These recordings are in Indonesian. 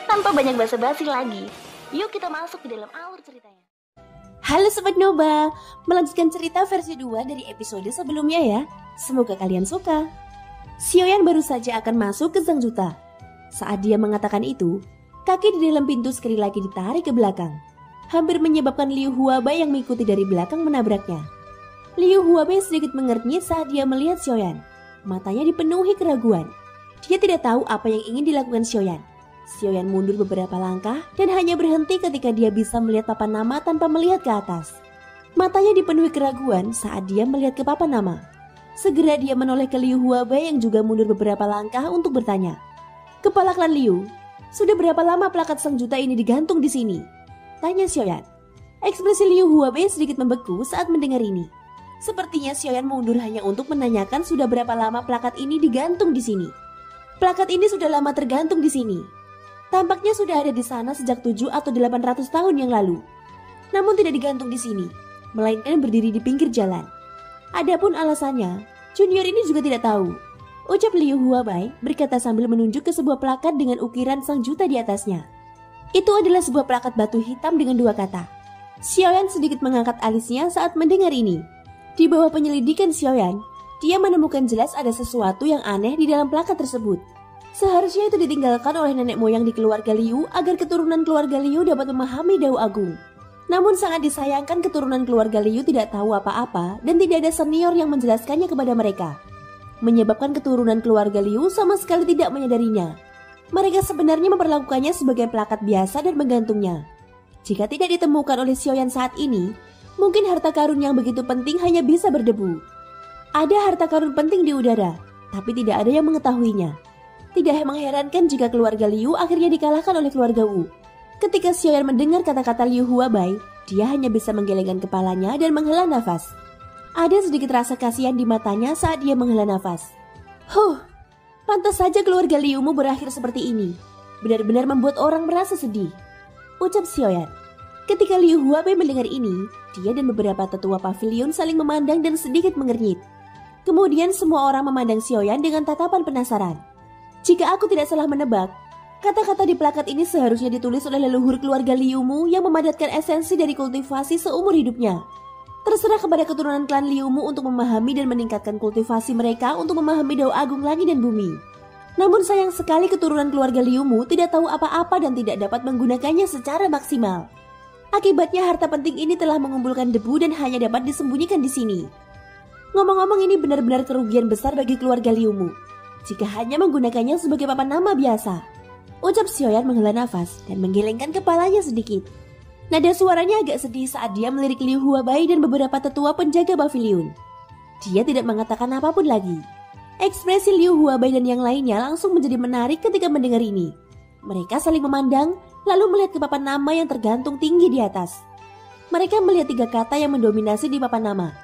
Tanpa banyak basa-basi lagi, yuk kita masuk ke dalam alur ceritanya. Halo Sobat Noba, melanjutkan cerita versi 2 dari episode sebelumnya ya. Semoga kalian suka. Xiaoyan baru saja akan masuk ke Sang Juta. Saat dia mengatakan itu, kaki di dalam pintu sekali lagi ditarik ke belakang, hampir menyebabkan Liu Huabai yang mengikuti dari belakang menabraknya. Liu Huabai sedikit mengernyit saat dia melihat Xiaoyan. Matanya dipenuhi keraguan. Dia tidak tahu apa yang ingin dilakukan Xiaoyan. Xiaoyan mundur beberapa langkah dan hanya berhenti ketika dia bisa melihat papan nama tanpa melihat ke atas. Matanya dipenuhi keraguan saat dia melihat ke papan nama. Segera dia menoleh ke Liu Huabai yang juga mundur beberapa langkah untuk bertanya. Kepala klan Liu, sudah berapa lama plakat Sang Juta ini digantung di sini? Tanya Xiaoyan. Ekspresi Liu Huabai sedikit membeku saat mendengar ini. Sepertinya Xiaoyan mundur hanya untuk menanyakan sudah berapa lama plakat ini digantung di sini. Plakat ini sudah lama tergantung di sini. Tampaknya sudah ada di sana sejak 7 atau 800 tahun yang lalu. Namun tidak digantung di sini, melainkan berdiri di pinggir jalan. Adapun alasannya, junior ini juga tidak tahu. Ucap Liu Huabai berkata sambil menunjuk ke sebuah plakat dengan ukiran Sang Juta di atasnya. Itu adalah sebuah plakat batu hitam dengan 2 kata. Xiaoyan sedikit mengangkat alisnya saat mendengar ini. Di bawah penyelidikan Xiaoyan, dia menemukan jelas ada sesuatu yang aneh di dalam plakat tersebut. Seharusnya itu ditinggalkan oleh nenek moyang di keluarga Liu agar keturunan keluarga Liu dapat memahami Dao Agung. Namun sangat disayangkan keturunan keluarga Liu tidak tahu apa-apa dan tidak ada senior yang menjelaskannya kepada mereka. Menyebabkan keturunan keluarga Liu sama sekali tidak menyadarinya. Mereka sebenarnya memperlakukannya sebagai plakat biasa dan menggantungnya. Jika tidak ditemukan oleh Xiaoyan saat ini, mungkin harta karun yang begitu penting hanya bisa berdebu. Ada harta karun penting di udara, tapi tidak ada yang mengetahuinya. Tidak mengherankan jika keluarga Liu akhirnya dikalahkan oleh keluarga Wu. Ketika Xiaoyan mendengar kata-kata Liu Huabai, dia hanya bisa menggelengkan kepalanya dan menghela nafas. Ada sedikit rasa kasihan di matanya saat dia menghela nafas. Pantas saja keluarga Liumu berakhir seperti ini. Benar-benar membuat orang merasa sedih. Ucap Xiaoyan. Ketika Liu Huabai mendengar ini, dia dan beberapa tetua pavilion saling memandang dan sedikit mengernyit. Kemudian semua orang memandang Xiaoyan dengan tatapan penasaran. Jika aku tidak salah menebak, kata-kata di plakat ini seharusnya ditulis oleh leluhur keluarga Liumu yang memadatkan esensi dari kultivasi seumur hidupnya. Terserah kepada keturunan klan Liumu untuk memahami dan meningkatkan kultivasi mereka untuk memahami Dao Agung langit dan bumi. Namun sayang sekali keturunan keluarga Liumu tidak tahu apa-apa dan tidak dapat menggunakannya secara maksimal. Akibatnya harta penting ini telah mengumpulkan debu dan hanya dapat disembunyikan di sini. Ngomong-ngomong ini benar-benar kerugian besar bagi keluarga Liumu jika hanya menggunakannya sebagai papan nama biasa. Ucap Xiaoyan menghela nafas dan menggelengkan kepalanya sedikit. Nada suaranya agak sedih saat dia melirik Liu Huabai dan beberapa tetua penjaga pavilion. Dia tidak mengatakan apapun lagi. Ekspresi Liu Huabai dan yang lainnya langsung menjadi menarik ketika mendengar ini. Mereka saling memandang, lalu melihat ke papan nama yang tergantung tinggi di atas. Mereka melihat 3 kata yang mendominasi di papan nama.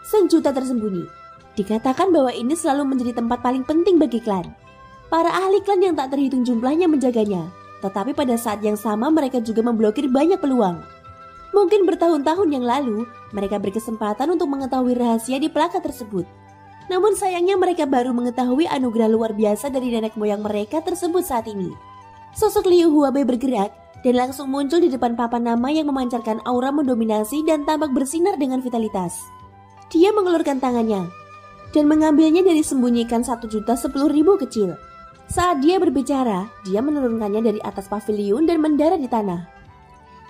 Sang Juta tersembunyi. Dikatakan bahwa ini selalu menjadi tempat paling penting bagi klan. Para ahli klan yang tak terhitung jumlahnya menjaganya, tetapi pada saat yang sama mereka juga memblokir banyak peluang. Mungkin bertahun-tahun yang lalu, mereka berkesempatan untuk mengetahui rahasia di plakat tersebut. Namun sayangnya mereka baru mengetahui anugerah luar biasa dari nenek moyang mereka tersebut saat ini. Sosok Liu Huabai bergerak dan langsung muncul di depan papan nama yang memancarkan aura mendominasi dan tampak bersinar dengan vitalitas. Dia mengelurkan tangannya dan mengambilnya dari sembunyikan 1.010.000 kecil. Saat dia berbicara, dia menurunkannya dari atas pavilion dan mendarat di tanah.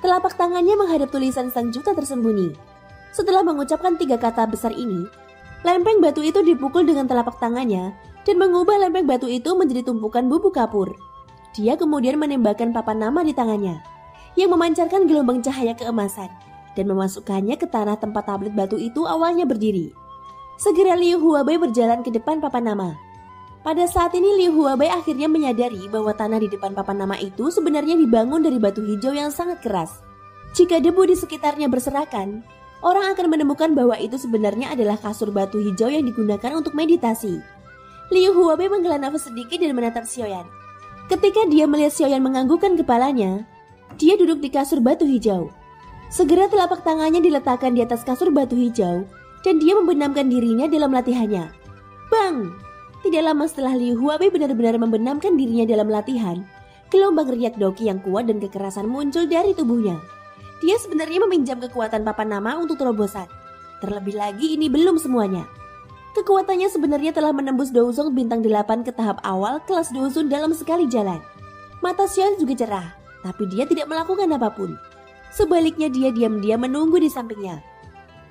Telapak tangannya menghadap tulisan Sang Juta tersembunyi. Setelah mengucapkan 3 kata besar ini, lempeng batu itu dipukul dengan telapak tangannya dan mengubah lempeng batu itu menjadi tumpukan bubuk kapur. Dia kemudian menembakkan papan nama di tangannya, yang memancarkan gelombang cahaya keemasan, dan memasukkannya ke tanah tempat tablet batu itu awalnya berdiri. Segera Liu Huabai berjalan ke depan papan nama. Pada saat ini Liu Huabai akhirnya menyadari bahwa tanah di depan papan nama itu sebenarnya dibangun dari batu hijau yang sangat keras. Jika debu di sekitarnya berserakan, orang akan menemukan bahwa itu sebenarnya adalah kasur batu hijau yang digunakan untuk meditasi. Liu Huabai menghela nafas sedikit dan menatap Xiaoyan. Ketika dia melihat Xiaoyan menganggukkan kepalanya, dia duduk di kasur batu hijau. Segera telapak tangannya diletakkan di atas kasur batu hijau dan dia membenamkan dirinya dalam latihannya. Bang! Tidak lama setelah Liu Huabai benar-benar membenamkan dirinya dalam latihan, Gelombang riak Doki yang kuat dan kekerasan muncul dari tubuhnya. Dia sebenarnya meminjam kekuatan papan nama untuk terobosan. Terlebih lagi ini belum semuanya. Kekuatannya sebenarnya telah menembus Douzong bintang 8 ke tahap awal kelas Douzun dalam sekali jalan. Mata Xion juga cerah, tapi dia tidak melakukan apapun. Sebaliknya dia diam-diam menunggu di sampingnya.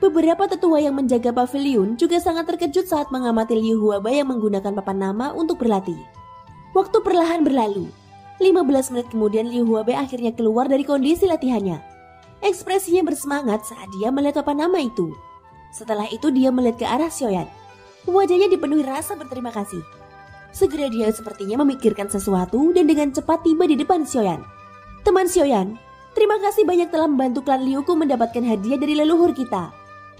Beberapa tetua yang menjaga pavilion juga sangat terkejut saat mengamati Liu Huabai yang menggunakan papan nama untuk berlatih. Waktu perlahan berlalu. 15 menit kemudian Liu Huabai akhirnya keluar dari kondisi latihannya. Ekspresinya bersemangat saat dia melihat papan nama itu. Setelah itu dia melihat ke arah Xiaoyan. Wajahnya dipenuhi rasa berterima kasih. Segera dia sepertinya memikirkan sesuatu dan dengan cepat tiba di depan Xiaoyan. Teman Xiaoyan, terima kasih banyak telah membantu klan Liuku mendapatkan hadiah dari leluhur kita.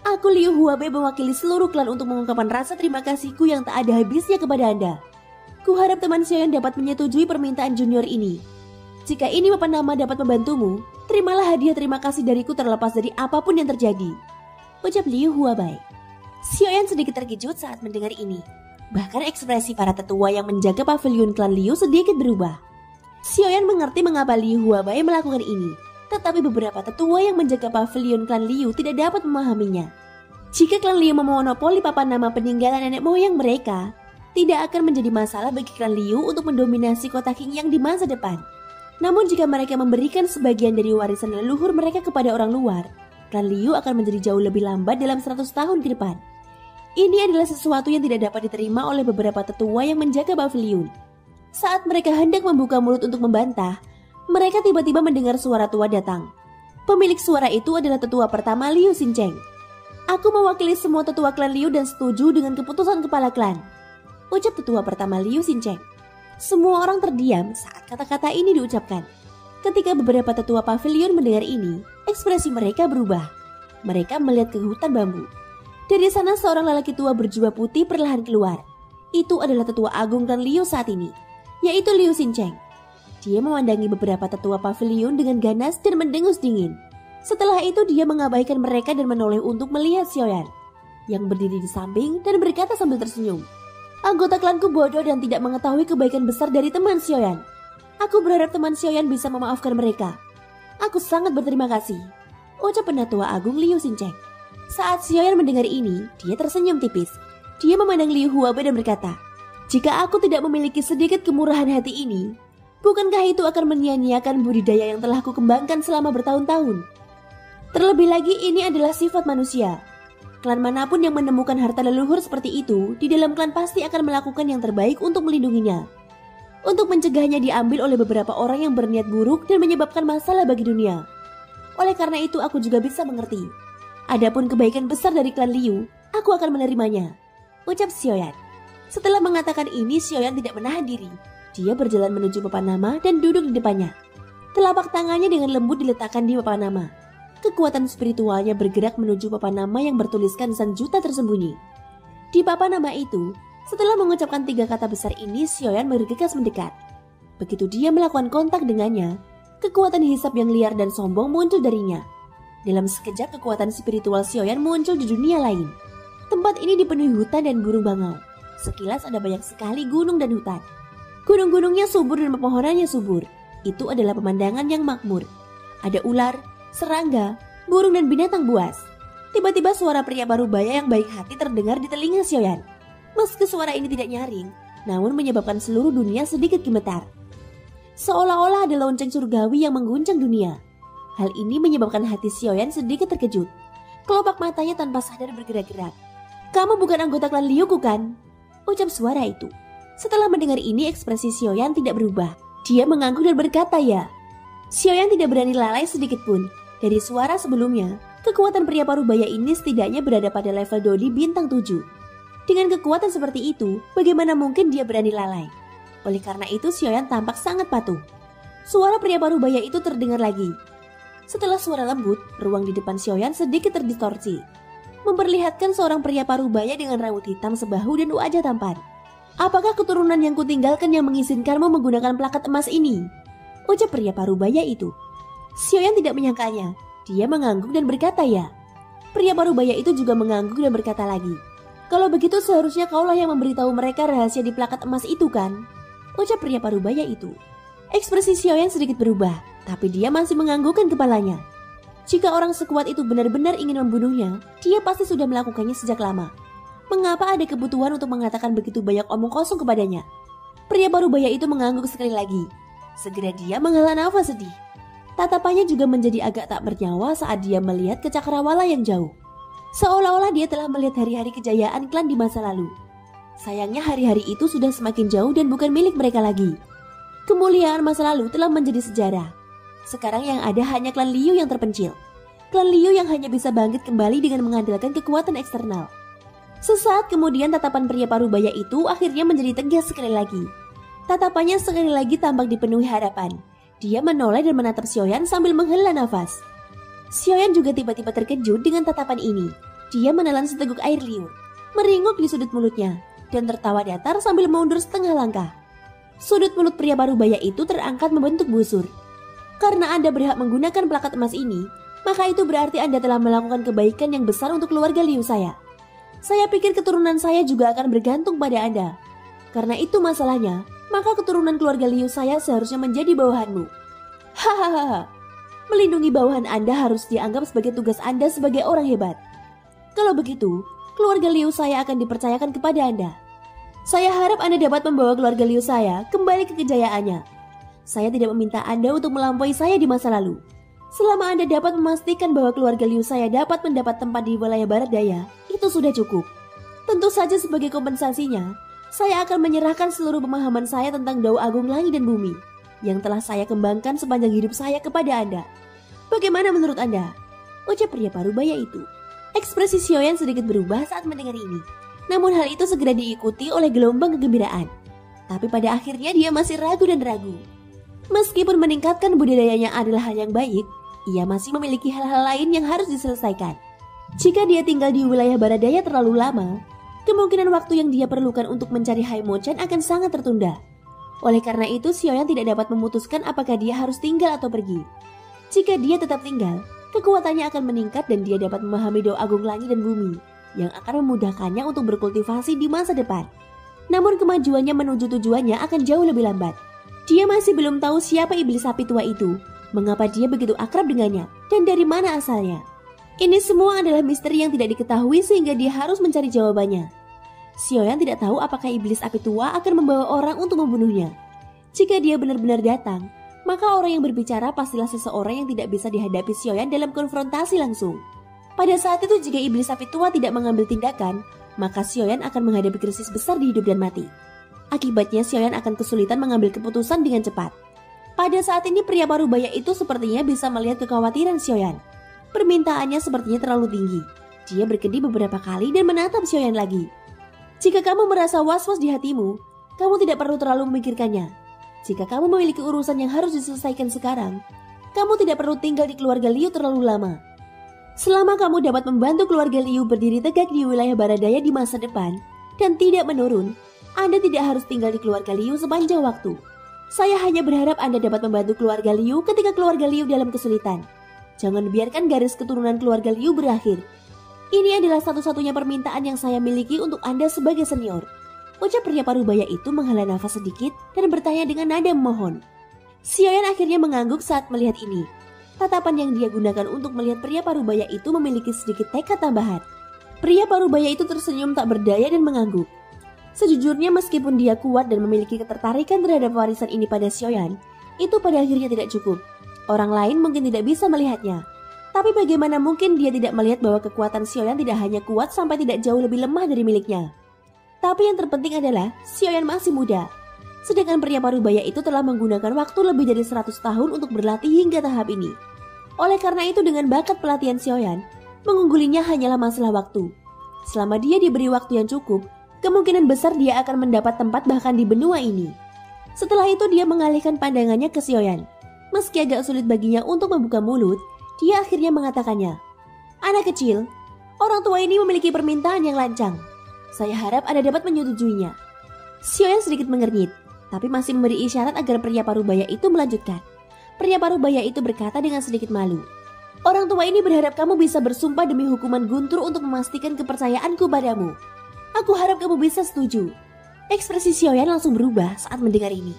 Aku Liu Huabai mewakili seluruh klan untuk mengungkapkan rasa terima kasihku yang tak ada habisnya kepada Anda. Kuharap teman Xiaoyan dapat menyetujui permintaan junior ini. Jika ini papan nama dapat membantumu, terimalah hadiah terima kasih dariku terlepas dari apapun yang terjadi. Ucap Liu Huabai. Xiaoyan sedikit terkejut saat mendengar ini. Bahkan ekspresi para tetua yang menjaga pavilion klan Liu sedikit berubah. Xiaoyan mengerti mengapa Liu Huabai melakukan ini. Tetapi beberapa tetua yang menjaga pavilion klan Liu tidak dapat memahaminya. Jika klan Liu memonopoli papan nama peninggalan nenek moyang mereka, tidak akan menjadi masalah bagi klan Liu untuk mendominasi kota Qing yang di masa depan. Namun jika mereka memberikan sebagian dari warisan leluhur mereka kepada orang luar, klan Liu akan menjadi jauh lebih lambat dalam 100 tahun ke depan. Ini adalah sesuatu yang tidak dapat diterima oleh beberapa tetua yang menjaga pavilion. Saat mereka hendak membuka mulut untuk membantah, mereka tiba-tiba mendengar suara tua datang. Pemilik suara itu adalah tetua pertama Liu Xincheng. Aku mewakili semua tetua klan Liu dan setuju dengan keputusan kepala klan. Ucap tetua pertama Liu Xincheng. Semua orang terdiam saat kata-kata ini diucapkan. Ketika beberapa tetua pavilion mendengar ini, ekspresi mereka berubah. Mereka melihat ke hutan bambu. Dari sana seorang lelaki tua berjubah putih perlahan keluar. Itu adalah tetua agung klan Liu saat ini, yaitu Liu Xincheng. Dia memandangi beberapa tetua pavilion dengan ganas dan mendengus dingin. Setelah itu dia mengabaikan mereka dan menoleh untuk melihat Xiaoyan, yang berdiri di samping dan berkata sambil tersenyum. Anggota klanku bodoh dan tidak mengetahui kebaikan besar dari teman Xiaoyan. Aku berharap teman Xiaoyan bisa memaafkan mereka. Aku sangat berterima kasih. Ucap penatua agung Liu Xincheng. Saat Xiaoyan mendengar ini, dia tersenyum tipis. Dia memandang Liu Huabai dan berkata, jika aku tidak memiliki sedikit kemurahan hati ini, bukankah itu akan menyia-nyiakan budidaya yang telah kukembangkan selama bertahun-tahun? Terlebih lagi ini adalah sifat manusia. Klan manapun yang menemukan harta leluhur seperti itu, di dalam klan pasti akan melakukan yang terbaik untuk melindunginya. Untuk mencegahnya diambil oleh beberapa orang yang berniat buruk dan menyebabkan masalah bagi dunia. Oleh karena itu aku juga bisa mengerti. Adapun kebaikan besar dari klan Liu, aku akan menerimanya. Ucap Xiaoyan. Setelah mengatakan ini, Xiaoyan tidak menahan diri. Dia berjalan menuju papan nama dan duduk di depannya. Telapak tangannya dengan lembut diletakkan di papan nama. Kekuatan spiritualnya bergerak menuju papan nama yang bertuliskan Sang Juta tersembunyi. Di papan nama itu, setelah mengucapkan 3 kata besar ini, Xiaoyan bergegas mendekat. Begitu dia melakukan kontak dengannya, kekuatan hisap yang liar dan sombong muncul darinya. Dalam sekejap kekuatan spiritual Xiaoyan muncul di dunia lain. Tempat ini dipenuhi hutan dan burung bangau. Sekilas ada banyak sekali gunung dan hutan. Gunung-gunungnya subur dan pepohonannya subur. Itu adalah pemandangan yang makmur. Ada ular, serangga, burung dan binatang buas. Tiba-tiba suara pria parubaya yang baik hati terdengar di telinga Xiaoyan. Meski suara ini tidak nyaring, namun menyebabkan seluruh dunia sedikit gemetar. Seolah-olah ada lonceng surgawi yang mengguncang dunia. Hal ini menyebabkan hati Xiaoyan sedikit terkejut. Kelopak matanya tanpa sadar bergerak-gerak. Kamu bukan anggota klan Liuku kan? Ucap suara itu. Setelah mendengar ini, ekspresi Xiaoyan tidak berubah. Dia mengangguk dan berkata ya. Xiaoyan tidak berani lalai sedikit pun. Dari suara sebelumnya, kekuatan pria parubaya ini setidaknya berada pada level Dodi bintang 7. Dengan kekuatan seperti itu, bagaimana mungkin dia berani lalai? Oleh karena itu, Xiaoyan tampak sangat patuh. Suara pria parubaya itu terdengar lagi. Setelah suara lembut, ruang di depan Xiaoyan sedikit terdistorsi, memperlihatkan seorang pria parubaya dengan rambut hitam sebahu dan wajah tampan. Apakah keturunan yang kutinggalkan yang mengizinkanmu menggunakan plakat emas ini? Ucap pria parubaya itu. Xiaoyan tidak menyangkanya. Dia mengangguk dan berkata ya. Pria parubaya itu juga mengangguk dan berkata lagi. Kalau begitu seharusnya kaulah yang memberitahu mereka rahasia di plakat emas itu kan? Ucap pria parubaya itu. Ekspresi Xiaoyan sedikit berubah, tapi dia masih menganggukkan kepalanya. Jika orang sekuat itu benar-benar ingin membunuhnya, dia pasti sudah melakukannya sejak lama. Mengapa ada kebutuhan untuk mengatakan begitu banyak omong kosong kepadanya? Pria parubaya itu mengangguk sekali lagi. Segera dia menghela nafas sedih. Tatapannya juga menjadi agak tak bernyawa saat dia melihat ke cakrawala yang jauh. Seolah-olah dia telah melihat hari-hari kejayaan klan di masa lalu. Sayangnya hari-hari itu sudah semakin jauh dan bukan milik mereka lagi. Kemuliaan masa lalu telah menjadi sejarah. Sekarang yang ada hanya klan Liu yang terpencil. Klan Liu yang hanya bisa bangkit kembali dengan mengandalkan kekuatan eksternal. Sesaat kemudian tatapan pria parubaya itu akhirnya menjadi tegas sekali lagi. Tatapannya sekali lagi tampak dipenuhi harapan. Dia menoleh dan menatap Xiaoyan sambil menghela nafas. Xiaoyan juga tiba-tiba terkejut dengan tatapan ini. Dia menelan seteguk air liur, meringuk di sudut mulutnya, dan tertawa datar sambil mundur setengah langkah. Sudut mulut pria parubaya itu terangkat membentuk busur. Karena Anda berhak menggunakan plakat emas ini, maka itu berarti Anda telah melakukan kebaikan yang besar untuk keluarga Liu saya. Saya pikir keturunan saya juga akan bergantung pada Anda. Karena itu masalahnya, maka keturunan keluarga Liu saya seharusnya menjadi bawahanmu. Hahaha. Melindungi bawahan Anda harus dianggap sebagai tugas Anda sebagai orang hebat. Kalau begitu, keluarga Liu saya akan dipercayakan kepada Anda. Saya harap Anda dapat membawa keluarga Liu saya kembali ke kejayaannya. Saya tidak meminta Anda untuk melampaui saya di masa lalu. Selama Anda dapat memastikan bahwa keluarga Liu saya dapat mendapat tempat di wilayah barat daya, itu sudah cukup. Tentu saja sebagai kompensasinya, saya akan menyerahkan seluruh pemahaman saya tentang Dao Agung Langit dan Bumi yang telah saya kembangkan sepanjang hidup saya kepada Anda. Bagaimana menurut Anda? Ucap pria parubaya itu. Ekspresi Xiaoyan sedikit berubah saat mendengar ini. Namun hal itu segera diikuti oleh gelombang kegembiraan. Tapi pada akhirnya dia masih ragu dan ragu. Meskipun meningkatkan budidayanya adalah hal yang baik, ia masih memiliki hal-hal lain yang harus diselesaikan. Jika dia tinggal di wilayah barat daya terlalu lama, kemungkinan waktu yang dia perlukan untuk mencari Hai Mo Chan akan sangat tertunda. Oleh karena itu, Xiaoyan tidak dapat memutuskan apakah dia harus tinggal atau pergi. Jika dia tetap tinggal, kekuatannya akan meningkat dan dia dapat memahami Dao Agung Langit dan Bumi yang akan memudahkannya untuk berkultivasi di masa depan. Namun kemajuannya menuju tujuannya akan jauh lebih lambat. Dia masih belum tahu siapa iblis sapi tua itu, mengapa dia begitu akrab dengannya, dan dari mana asalnya. Ini semua adalah misteri yang tidak diketahui sehingga dia harus mencari jawabannya. Xiaoyan tidak tahu apakah iblis api tua akan membawa orang untuk membunuhnya. Jika dia benar-benar datang, maka orang yang berbicara pastilah seseorang yang tidak bisa dihadapi Xiaoyan dalam konfrontasi langsung. Pada saat itu jika iblis api tua tidak mengambil tindakan, maka Xiaoyan akan menghadapi krisis besar di hidup dan mati. Akibatnya Xiaoyan akan kesulitan mengambil keputusan dengan cepat. Pada saat ini pria parubaya itu sepertinya bisa melihat kekhawatiran Xiaoyan. Permintaannya sepertinya terlalu tinggi. Dia berkedip beberapa kali dan menatap Xiaoyan lagi. Jika kamu merasa was-was di hatimu, kamu tidak perlu terlalu memikirkannya. Jika kamu memiliki urusan yang harus diselesaikan sekarang, kamu tidak perlu tinggal di keluarga Liu terlalu lama. Selama kamu dapat membantu keluarga Liu berdiri tegak di wilayah barat daya di masa depan dan tidak menurun, Anda tidak harus tinggal di keluarga Liu sepanjang waktu. Saya hanya berharap Anda dapat membantu keluarga Liu ketika keluarga Liu dalam kesulitan. Jangan biarkan garis keturunan keluarga Liu berakhir. Ini adalah satu-satunya permintaan yang saya miliki untuk Anda sebagai senior. Ucap pria parubaya itu menghela nafas sedikit dan bertanya dengan nada memohon. Xiaoyan akhirnya mengangguk saat melihat ini. Tatapan yang dia gunakan untuk melihat pria parubaya itu memiliki sedikit tekad tambahan. Pria parubaya itu tersenyum tak berdaya dan mengangguk. Sejujurnya meskipun dia kuat dan memiliki ketertarikan terhadap warisan ini pada Xiaoyan, itu pada akhirnya tidak cukup. Orang lain mungkin tidak bisa melihatnya. Tapi bagaimana mungkin dia tidak melihat bahwa kekuatan Xiaoyan tidak hanya kuat sampai tidak jauh lebih lemah dari miliknya. Tapi yang terpenting adalah Xiaoyan masih muda. Sedangkan pria parubaya itu telah menggunakan waktu lebih dari 100 tahun untuk berlatih hingga tahap ini. Oleh karena itu dengan bakat pelatihan Xiaoyan, mengunggulinya hanyalah masalah waktu. Selama dia diberi waktu yang cukup, kemungkinan besar dia akan mendapat tempat bahkan di benua ini. Setelah itu dia mengalihkan pandangannya ke Xiaoyan. Meski agak sulit baginya untuk membuka mulut, dia akhirnya mengatakannya. Anak kecil, orang tua ini memiliki permintaan yang lancang. Saya harap Anda dapat menyetujuinya. Xiaoyan sedikit mengernyit, tapi masih memberi isyarat agar pria parubaya itu melanjutkan. Pria parubaya itu berkata dengan sedikit malu. Orang tua ini berharap kamu bisa bersumpah demi hukuman guntur untuk memastikan kepercayaanku padamu. Aku harap kamu bisa setuju. Ekspresi Xiaoyan langsung berubah saat mendengar ini.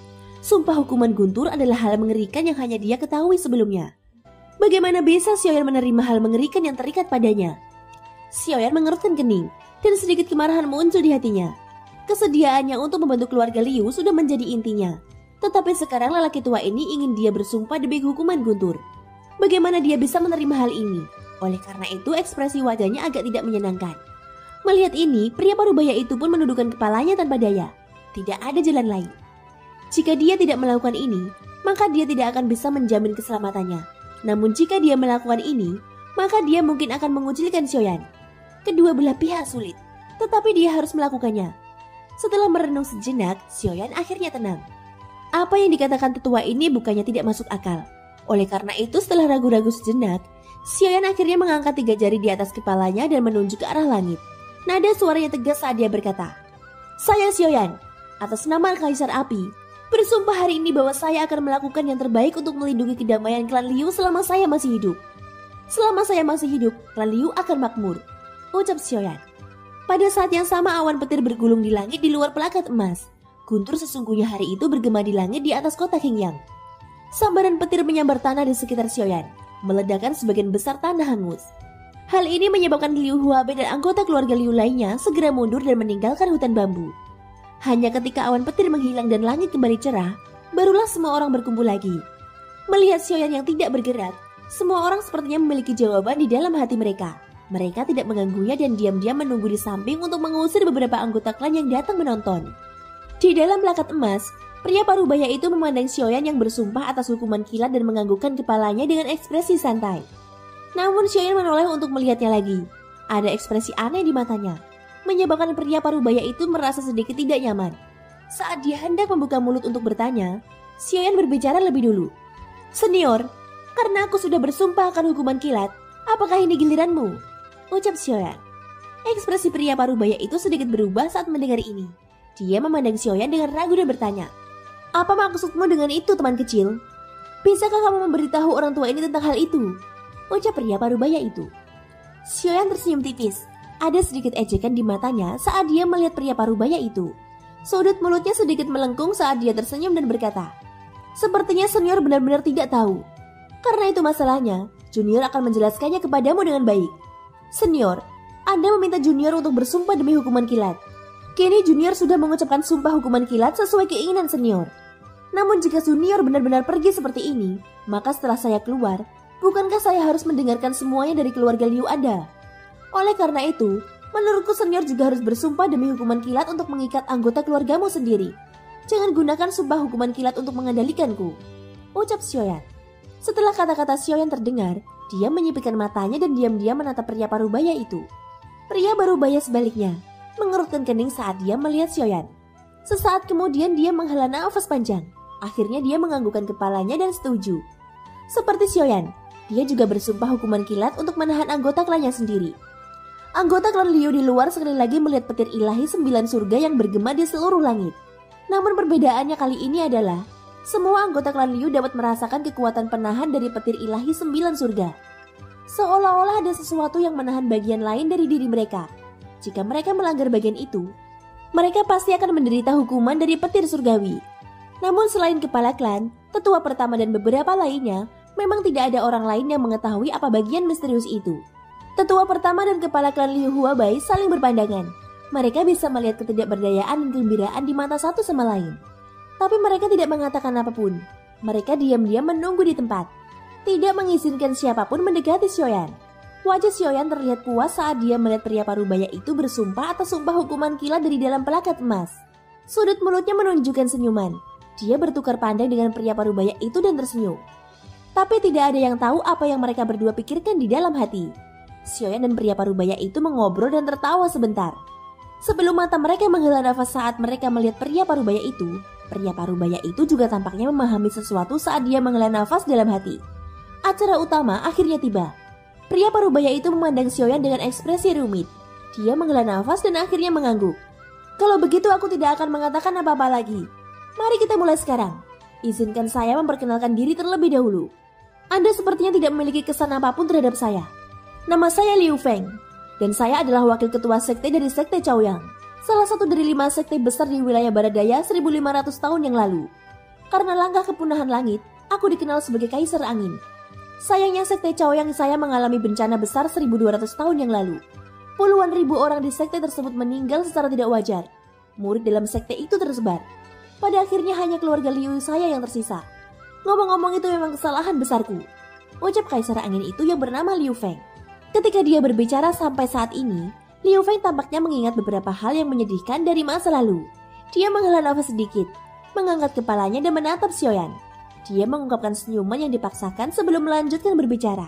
Sumpah hukuman guntur adalah hal mengerikan yang hanya dia ketahui sebelumnya. Bagaimana bisa Xiaoyan menerima hal mengerikan yang terikat padanya? Xiaoyan mengerutkan kening dan sedikit kemarahan muncul di hatinya. Kesediaannya untuk membantu keluarga Liu sudah menjadi intinya. Tetapi sekarang lelaki tua ini ingin dia bersumpah demi hukuman guntur. Bagaimana dia bisa menerima hal ini? Oleh karena itu ekspresi wajahnya agak tidak menyenangkan. Melihat ini, pria parubaya itu pun menundukkan kepalanya tanpa daya. Tidak ada jalan lain. Jika dia tidak melakukan ini, maka dia tidak akan bisa menjamin keselamatannya. Namun jika dia melakukan ini, maka dia mungkin akan mengucilkan Xiaoyan. Kedua belah pihak sulit, tetapi dia harus melakukannya. Setelah merenung sejenak, Xiaoyan akhirnya tenang. Apa yang dikatakan tetua ini bukannya tidak masuk akal. Oleh karena itu setelah ragu-ragu sejenak, Xiaoyan akhirnya mengangkat 3 jari di atas kepalanya dan menunjuk ke arah langit. Nada suaranya tegas saat dia berkata, "Saya Xiaoyan, atas nama Kaisar Api, bersumpah hari ini bahwa saya akan melakukan yang terbaik untuk melindungi kedamaian klan Liu selama saya masih hidup. Selama saya masih hidup, klan Liu akan makmur," ucap Xiaoyan. Pada saat yang sama awan petir bergulung di langit di luar pelakat emas. Guntur sesungguhnya hari itu bergema di langit di atas kota Qingyang. Sambaran petir menyambar tanah di sekitar Xiaoyan, meledakkan sebagian besar tanah hangus. Hal ini menyebabkan Liu Huabe dan anggota keluarga Liu lainnya segera mundur dan meninggalkan hutan bambu. Hanya ketika awan petir menghilang dan langit kembali cerah, barulah semua orang berkumpul lagi. Melihat Xiaoyan yang tidak bergerak, semua orang sepertinya memiliki jawaban di dalam hati mereka. Mereka tidak mengganggunya dan diam-diam menunggu di samping untuk mengusir beberapa anggota klan yang datang menonton. Di dalam pelakat emas, pria parubaya itu memandang Xiaoyan yang bersumpah atas hukuman kilat dan menganggukkan kepalanya dengan ekspresi santai. Namun Xiaoyan menoleh untuk melihatnya lagi. Ada ekspresi aneh di matanya, menyebabkan pria parubaya itu merasa sedikit tidak nyaman. Saat dia hendak membuka mulut untuk bertanya, Xiaoyan berbicara lebih dulu. "Senior, karena aku sudah bersumpah akan hukuman kilat, apakah ini giliranmu?" ucap Xiaoyan. Ekspresi pria parubaya itu sedikit berubah saat mendengar ini. Dia memandang Xiaoyan dengan ragu dan bertanya, "Apa maksudmu dengan itu, teman kecil? Bisakah kamu memberitahu orang tua ini tentang hal itu?" ucap pria parubaya itu. Xiaoyan tersenyum tipis. Ada sedikit ejekan di matanya saat dia melihat pria parubaya itu. Sudut mulutnya sedikit melengkung saat dia tersenyum dan berkata, "Sepertinya senior benar-benar tidak tahu. Karena itu masalahnya, junior akan menjelaskannya kepadamu dengan baik. Senior, Anda meminta junior untuk bersumpah demi hukuman kilat. Kini junior sudah mengucapkan sumpah hukuman kilat sesuai keinginan senior. Namun jika junior benar-benar pergi seperti ini, maka setelah saya keluar, bukankah saya harus mendengarkan semuanya dari keluarga Liu Anda? Oleh karena itu, menurutku senior juga harus bersumpah demi hukuman kilat untuk mengikat anggota keluargamu sendiri. Jangan gunakan sumpah hukuman kilat untuk mengendalikanku," ucap Xiaoyan. Setelah kata-kata Xiaoyan terdengar, dia menyipitkan matanya dan diam-diam menatap pria parubaya itu. Pria parubaya sebaliknya, mengerutkan kening saat dia melihat Xiaoyan. Sesaat kemudian dia menghela nafas panjang. Akhirnya dia menganggukkan kepalanya dan setuju. Seperti Xiaoyan, dia juga bersumpah hukuman kilat untuk menahan anggota klannya sendiri. Anggota klan Liu di luar sekali lagi melihat petir ilahi 9 surga yang bergema di seluruh langit. Namun perbedaannya kali ini adalah semua anggota klan Liu dapat merasakan kekuatan penahan dari petir ilahi 9 surga. Seolah-olah ada sesuatu yang menahan bagian lain dari diri mereka. Jika mereka melanggar bagian itu, mereka pasti akan menderita hukuman dari petir surgawi. Namun selain kepala klan, tetua pertama dan beberapa lainnya, memang tidak ada orang lain yang mengetahui apa bagian misterius itu. Tetua pertama dan kepala klan Liu Huabai saling berpandangan. Mereka bisa melihat ketidakberdayaan dan kegembiraan di mata satu sama lain. Tapi mereka tidak mengatakan apapun. Mereka diam-diam menunggu di tempat, tidak mengizinkan siapapun mendekati Xiaoyan. Wajah Xiaoyan terlihat puas saat dia melihat pria parubaya itu bersumpah atas sumpah hukuman kilat dari dalam pelakat emas. Sudut mulutnya menunjukkan senyuman. Dia bertukar pandang dengan pria parubaya itu dan tersenyum. Tapi tidak ada yang tahu apa yang mereka berdua pikirkan di dalam hati. Xiaoyan dan pria parubaya itu mengobrol dan tertawa sebentar. Sebelum mata mereka menghela nafas saat mereka melihat pria parubaya itu juga tampaknya memahami sesuatu saat dia menghela nafas dalam hati. Acara utama akhirnya tiba. Pria parubaya itu memandang Xiaoyan dengan ekspresi rumit. Dia menghela nafas dan akhirnya mengangguk. "Kalau begitu aku tidak akan mengatakan apa-apa lagi. Mari kita mulai sekarang. Izinkan saya memperkenalkan diri terlebih dahulu. Anda sepertinya tidak memiliki kesan apapun terhadap saya. Nama saya Liu Feng, dan saya adalah wakil ketua sekte dari sekte Chaoyang, salah satu dari 5 sekte besar di wilayah barat daya 1500 tahun yang lalu. Karena langkah kepunahan langit, aku dikenal sebagai Kaisar Angin. Sayangnya sekte Chaoyang saya mengalami bencana besar 1200 tahun yang lalu. Puluhan ribu orang di sekte tersebut meninggal secara tidak wajar. Murid dalam sekte itu tersebar. Pada akhirnya hanya keluarga Liu saya yang tersisa. Ngomong-ngomong itu memang kesalahan besarku, ucap Kaisar Angin itu yang bernama Liu Feng. Ketika dia berbicara sampai saat ini, Liu Feng tampaknya mengingat beberapa hal yang menyedihkan dari masa lalu. Dia menghela nafas sedikit, mengangkat kepalanya dan menatap Xiaoyan. Dia mengungkapkan senyuman yang dipaksakan sebelum melanjutkan berbicara.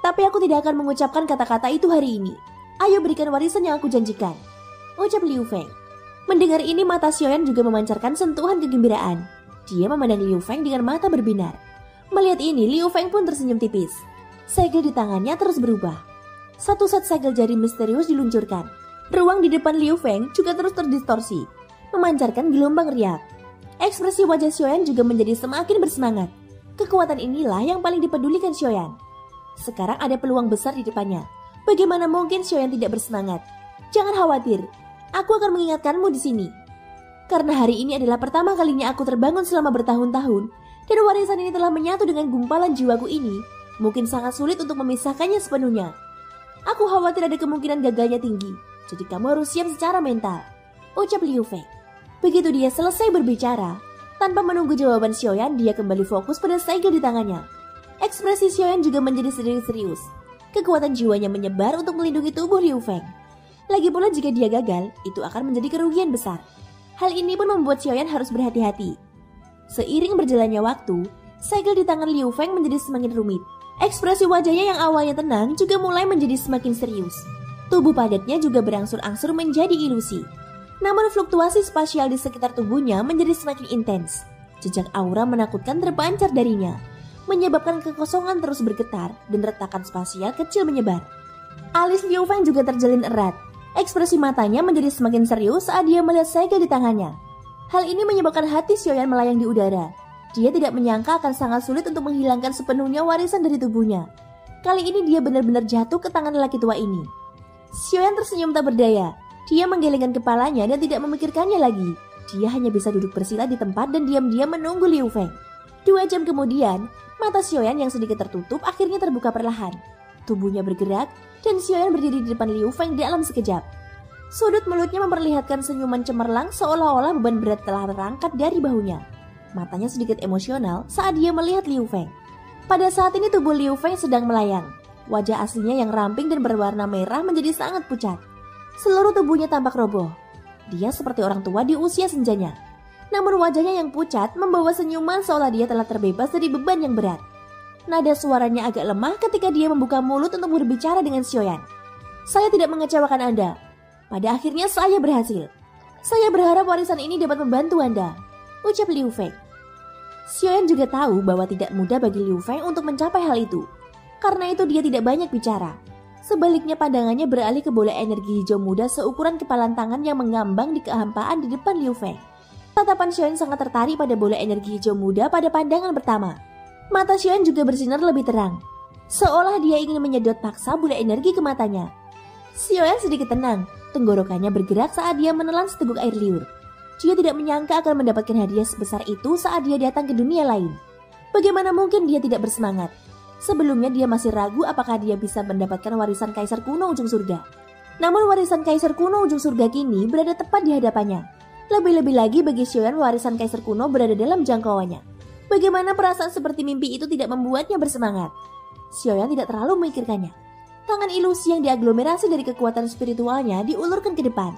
Tapi aku tidak akan mengucapkan kata-kata itu hari ini. Ayo berikan warisan yang aku janjikan, ucap Liu Feng. Mendengar ini mata Xiaoyan juga memancarkan sentuhan kegembiraan. Dia memandang Liu Feng dengan mata berbinar. Melihat ini, Liu Feng pun tersenyum tipis. Segel di tangannya terus berubah. Satu set segel jari misterius diluncurkan. Ruang di depan Liu Feng juga terus terdistorsi, memancarkan gelombang riak. Ekspresi wajah Xiaoyan juga menjadi semakin bersemangat. Kekuatan inilah yang paling dipedulikan Xiaoyan. Sekarang ada peluang besar di depannya. Bagaimana mungkin Xiaoyan tidak bersemangat? Jangan khawatir, aku akan mengingatkanmu di sini. Karena hari ini adalah pertama kalinya aku terbangun selama bertahun-tahun, dan warisan ini telah menyatu dengan gumpalan jiwaku ini, mungkin sangat sulit untuk memisahkannya sepenuhnya. Aku khawatir ada kemungkinan gagalnya tinggi, jadi kamu harus siap secara mental, ucap Liu Feng. Begitu dia selesai berbicara, tanpa menunggu jawaban Xiaoyan, dia kembali fokus pada segel di tangannya. Ekspresi Xiaoyan juga menjadi sedikit serius. Kekuatan jiwanya menyebar untuk melindungi tubuh Liu Feng. Lagi pula jika dia gagal, itu akan menjadi kerugian besar. Hal ini pun membuat Xiaoyan harus berhati-hati. Seiring berjalannya waktu, segel di tangan Liu Feng menjadi semakin rumit. Ekspresi wajahnya yang awalnya tenang juga mulai menjadi semakin serius. Tubuh padatnya juga berangsur-angsur menjadi ilusi. Namun fluktuasi spasial di sekitar tubuhnya menjadi semakin intens. Jejak aura menakutkan terpancar darinya, menyebabkan kekosongan terus bergetar dan retakan spasial kecil menyebar. Alis Liu Feng juga terjalin erat. Ekspresi matanya menjadi semakin serius saat dia melihat segel di tangannya. Hal ini menyebabkan hati Xiaoyan melayang di udara. Dia tidak menyangka akan sangat sulit untuk menghilangkan sepenuhnya warisan dari tubuhnya. Kali ini dia benar-benar jatuh ke tangan lelaki tua ini. Xiaoyan tersenyum tak berdaya. Dia menggelengkan kepalanya dan tidak memikirkannya lagi. Dia hanya bisa duduk bersila di tempat dan diam-diam menunggu Liu Feng. 2 jam kemudian, mata Xiaoyan yang sedikit tertutup akhirnya terbuka perlahan. Tubuhnya bergerak dan Xiaoyan berdiri di depan Liu Feng dalam sekejap. Sudut mulutnya memperlihatkan senyuman cemerlang seolah-olah beban berat telah terangkat dari bahunya. Matanya sedikit emosional saat dia melihat Liu Feng. Pada saat ini tubuh Liu Feng sedang melayang. Wajah aslinya yang ramping dan berwarna merah menjadi sangat pucat. Seluruh tubuhnya tampak roboh. Dia seperti orang tua di usia senjanya. Namun wajahnya yang pucat membawa senyuman seolah dia telah terbebas dari beban yang berat. Nada suaranya agak lemah ketika dia membuka mulut untuk berbicara dengan Xiaoyan. Saya tidak mengecewakan Anda. Pada akhirnya saya berhasil. Saya berharap warisan ini dapat membantu Anda, ucap Liu Feng. Xiaoyan juga tahu bahwa tidak mudah bagi Liu Feng untuk mencapai hal itu. Karena itu dia tidak banyak bicara. Sebaliknya pandangannya beralih ke bola energi hijau muda seukuran kepalan tangan yang mengambang di kehampaan di depan Liu Feng. Tatapan Xiaoyan sangat tertarik pada bola energi hijau muda pada pandangan pertama. Mata Xiaoyan juga bersinar lebih terang, seolah dia ingin menyedot paksa bola energi ke matanya. Xiaoyan sedikit tenang, tenggorokannya bergerak saat dia menelan seteguk air liur. Dia tidak menyangka akan mendapatkan hadiah sebesar itu saat dia datang ke dunia lain. Bagaimana mungkin dia tidak bersemangat? Sebelumnya dia masih ragu apakah dia bisa mendapatkan warisan Kaisar Kuno Ujung Surga. Namun warisan Kaisar Kuno Ujung Surga kini berada tepat di hadapannya. Lebih-lebih lagi bagi Xiaoyan warisan Kaisar Kuno berada dalam jangkauannya. Bagaimana perasaan seperti mimpi itu tidak membuatnya bersemangat? Xiaoyan tidak terlalu memikirkannya. Tangan ilusi yang diaglomerasi dari kekuatan spiritualnya diulurkan ke depan.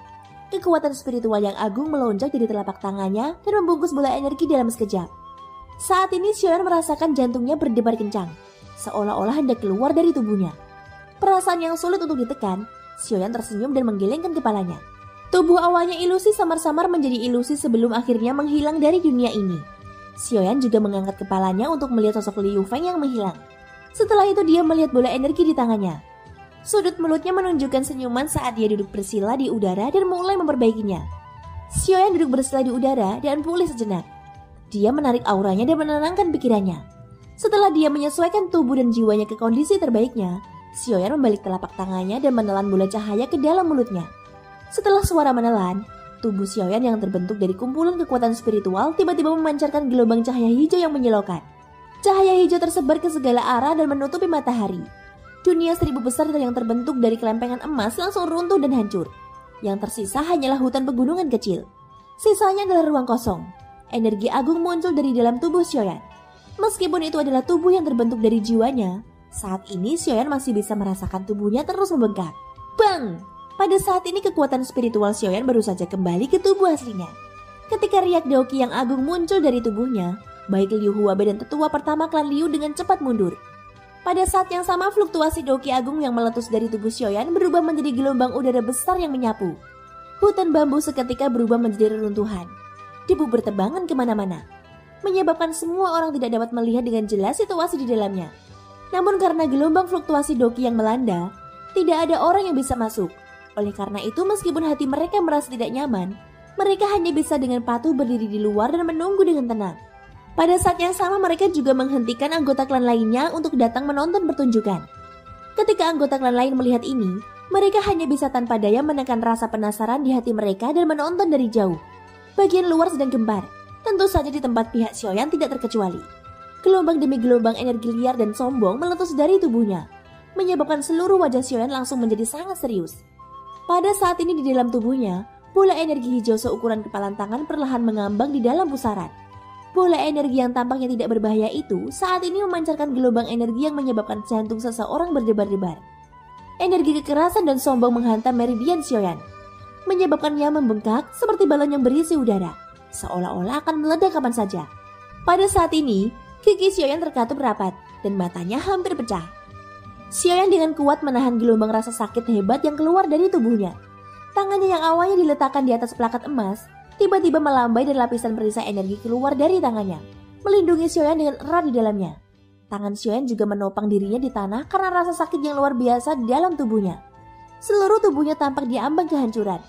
Kekuatan spiritual yang agung melonjak dari telapak tangannya dan membungkus bola energi dalam sekejap. Saat ini Xiaoyan merasakan jantungnya berdebar kencang, seolah-olah hendak keluar dari tubuhnya. Perasaan yang sulit untuk ditekan, Xiaoyan tersenyum dan menggelengkan kepalanya. Tubuh awalnya ilusi samar-samar menjadi ilusi sebelum akhirnya menghilang dari dunia ini. Xiaoyan juga mengangkat kepalanya untuk melihat sosok Liu Feng yang menghilang. Setelah itu dia melihat bola energi di tangannya. Sudut mulutnya menunjukkan senyuman saat dia duduk bersila di udara dan mulai memperbaikinya. Xiaoyan duduk bersila di udara dan pulih sejenak. Dia menarik auranya dan menenangkan pikirannya. Setelah dia menyesuaikan tubuh dan jiwanya ke kondisi terbaiknya, Xiaoyan membalik telapak tangannya dan menelan bola cahaya ke dalam mulutnya. Setelah suara menelan, Tubuh Xiaoyan yang terbentuk dari kumpulan kekuatan spiritual tiba-tiba memancarkan gelombang cahaya hijau yang menyilaukan. Cahaya hijau tersebar ke segala arah dan menutupi matahari. Dunia 1000 besar yang terbentuk dari kelempengan emas langsung runtuh dan hancur. Yang tersisa hanyalah hutan pegunungan kecil. Sisanya adalah ruang kosong. Energi agung muncul dari dalam tubuh Xiaoyan. Meskipun itu adalah tubuh yang terbentuk dari jiwanya, saat ini Xiaoyan masih bisa merasakan tubuhnya terus membengkak. Bang! Pada saat ini kekuatan spiritual Xiaoyan baru saja kembali ke tubuh aslinya. Ketika riak Daoqi yang agung muncul dari tubuhnya, baik Liu Huabe dan tetua pertama klan Liu dengan cepat mundur. Pada saat yang sama fluktuasi Daoqi agung yang meletus dari tubuh Xiaoyan berubah menjadi gelombang udara besar yang menyapu. Hutan bambu seketika berubah menjadi reruntuhan. Debu bertebangan kemana-mana, menyebabkan semua orang tidak dapat melihat dengan jelas situasi di dalamnya. Namun karena gelombang fluktuasi Daoqi yang melanda, tidak ada orang yang bisa masuk. Oleh karena itu meskipun hati mereka merasa tidak nyaman, mereka hanya bisa dengan patuh berdiri di luar dan menunggu dengan tenang. Pada saat yang sama mereka juga menghentikan anggota klan lainnya untuk datang menonton pertunjukan. Ketika anggota klan lain melihat ini, mereka hanya bisa tanpa daya menekan rasa penasaran di hati mereka dan menonton dari jauh. Bagian luar sedang gempar, tentu saja di tempat pihak Xiaoyan tidak terkecuali. Gelombang demi gelombang energi liar dan sombong meletus dari tubuhnya, menyebabkan seluruh wajah Xiaoyan langsung menjadi sangat serius. Pada saat ini di dalam tubuhnya, bola energi hijau seukuran kepalan tangan perlahan mengambang di dalam pusaran. Bola energi yang tampaknya tidak berbahaya itu saat ini memancarkan gelombang energi yang menyebabkan jantung seseorang berdebar-debar. Energi kekerasan dan sombong menghantam meridian Xiaoyan, menyebabkannya membengkak seperti balon yang berisi udara, seolah-olah akan meledak kapan saja. Pada saat ini, gigi Xiaoyan terkatup rapat dan matanya hampir pecah. Xiaoyan dengan kuat menahan gelombang rasa sakit hebat yang keluar dari tubuhnya. Tangannya yang awalnya diletakkan di atas plakat emas, tiba-tiba melambai dan lapisan perisai energi keluar dari tangannya, melindungi Xiaoyan dengan erat di dalamnya. Tangan Xiaoyan juga menopang dirinya di tanah karena rasa sakit yang luar biasa di dalam tubuhnya. Seluruh tubuhnya tampak diambang kehancuran.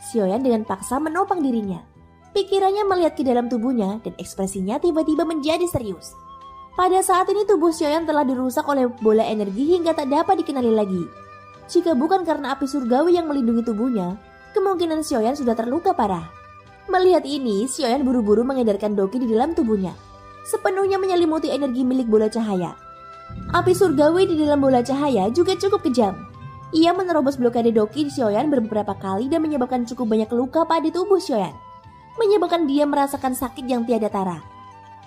Xiaoyan dengan paksa menopang dirinya. Pikirannya melihat ke dalam tubuhnya dan ekspresinya tiba-tiba menjadi serius. Pada saat ini tubuh Xiaoyan telah dirusak oleh bola energi hingga tak dapat dikenali lagi. Jika bukan karena api surgawi yang melindungi tubuhnya, kemungkinan Xiaoyan sudah terluka parah. Melihat ini, Xiaoyan buru-buru mengedarkan Daoqi di dalam tubuhnya, sepenuhnya menyelimuti energi milik bola cahaya. Api surgawi di dalam bola cahaya juga cukup kejam. Ia menerobos blokade Daoqi di Xiaoyan beberapa kali dan menyebabkan cukup banyak luka pada tubuh Xiaoyan, menyebabkan dia merasakan sakit yang tiada tara.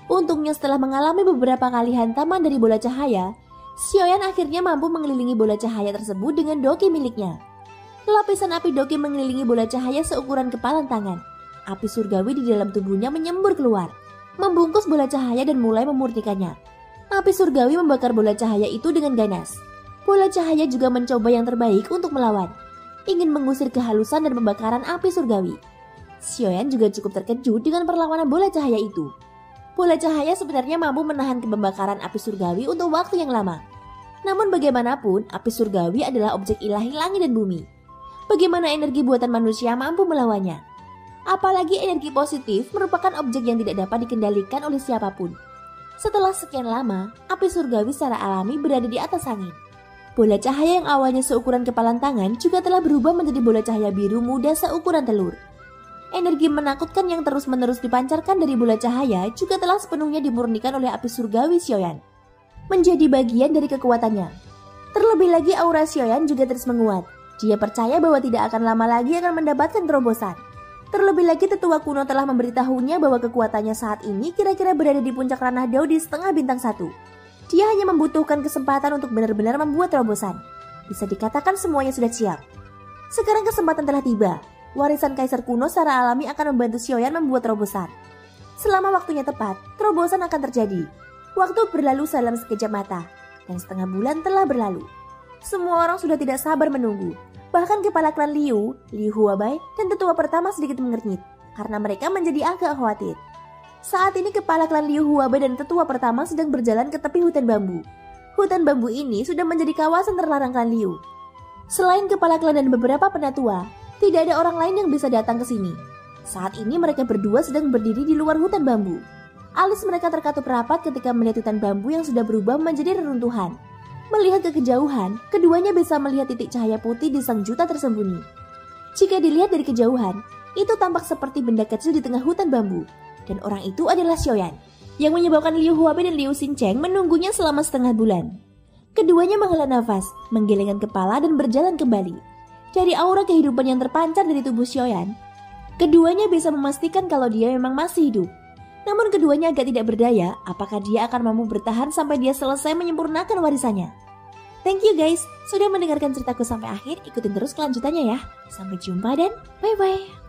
Untungnya setelah mengalami beberapa kali hantaman dari bola cahaya, Xiaoyan akhirnya mampu mengelilingi bola cahaya tersebut dengan Daoqi miliknya. Lapisan api Daoqi mengelilingi bola cahaya seukuran kepalan tangan. Api surgawi di dalam tubuhnya menyembur keluar, membungkus bola cahaya dan mulai memurnikannya. Api surgawi membakar bola cahaya itu dengan ganas. Bola cahaya juga mencoba yang terbaik untuk melawan, ingin mengusir kehalusan dan pembakaran api surgawi. Xiaoyan juga cukup terkejut dengan perlawanan bola cahaya itu. Bola cahaya sebenarnya mampu menahan pembakaran api surgawi untuk waktu yang lama. Namun bagaimanapun, api surgawi adalah objek ilahi langit dan bumi. Bagaimana energi buatan manusia mampu melawannya? Apalagi energi positif merupakan objek yang tidak dapat dikendalikan oleh siapapun. Setelah sekian lama, api surgawi secara alami berada di atas angin. Bola cahaya yang awalnya seukuran kepalan tangan juga telah berubah menjadi bola cahaya biru muda seukuran telur. Energi menakutkan yang terus-menerus dipancarkan dari bola cahaya juga telah sepenuhnya dimurnikan oleh api surgawi Xiaoyan, menjadi bagian dari kekuatannya. Terlebih lagi aura Xiaoyan juga terus menguat. Dia percaya bahwa tidak akan lama lagi akan mendapatkan terobosan. Terlebih lagi tetua kuno telah memberitahunya bahwa kekuatannya saat ini kira-kira berada di puncak ranah Dao di setengah bintang 1. Dia hanya membutuhkan kesempatan untuk benar-benar membuat terobosan. Bisa dikatakan semuanya sudah siap. Sekarang kesempatan telah tiba. Warisan kaisar kuno secara alami akan membantu Xiaoyan membuat terobosan. Selama waktunya tepat, terobosan akan terjadi. Waktu berlalu dalam sekejap mata, dan setengah bulan telah berlalu. Semua orang sudah tidak sabar menunggu. Bahkan kepala klan Liu, Liu Huabai, dan tetua pertama sedikit mengernyit, karena mereka menjadi agak khawatir. Saat ini kepala klan Liu Huabai dan tetua pertama sedang berjalan ke tepi hutan bambu. Hutan bambu ini sudah menjadi kawasan terlarang klan Liu. Selain kepala klan dan beberapa penatua, tidak ada orang lain yang bisa datang ke sini. Saat ini mereka berdua sedang berdiri di luar hutan bambu. Alis mereka terkatup rapat ketika melihat hutan bambu yang sudah berubah menjadi reruntuhan. Melihat ke kejauhan, keduanya bisa melihat titik cahaya putih di sang juta tersembunyi. Jika dilihat dari kejauhan, Itu tampak seperti benda kecil di tengah hutan bambu. Dan orang itu adalah Xiaoyan, yang menyebabkan Liu Huabei dan Liu Xincheng menunggunya selama setengah bulan. Keduanya menghela nafas, menggelengkan kepala dan berjalan kembali. Dari aura kehidupan yang terpancar dari tubuh Xiaoyan, keduanya bisa memastikan kalau dia memang masih hidup. Namun keduanya agak tidak berdaya apakah dia akan mampu bertahan sampai dia selesai menyempurnakan warisannya. Thank you guys, sudah mendengarkan ceritaku sampai akhir. Ikutin terus kelanjutannya ya. Sampai jumpa dan bye-bye.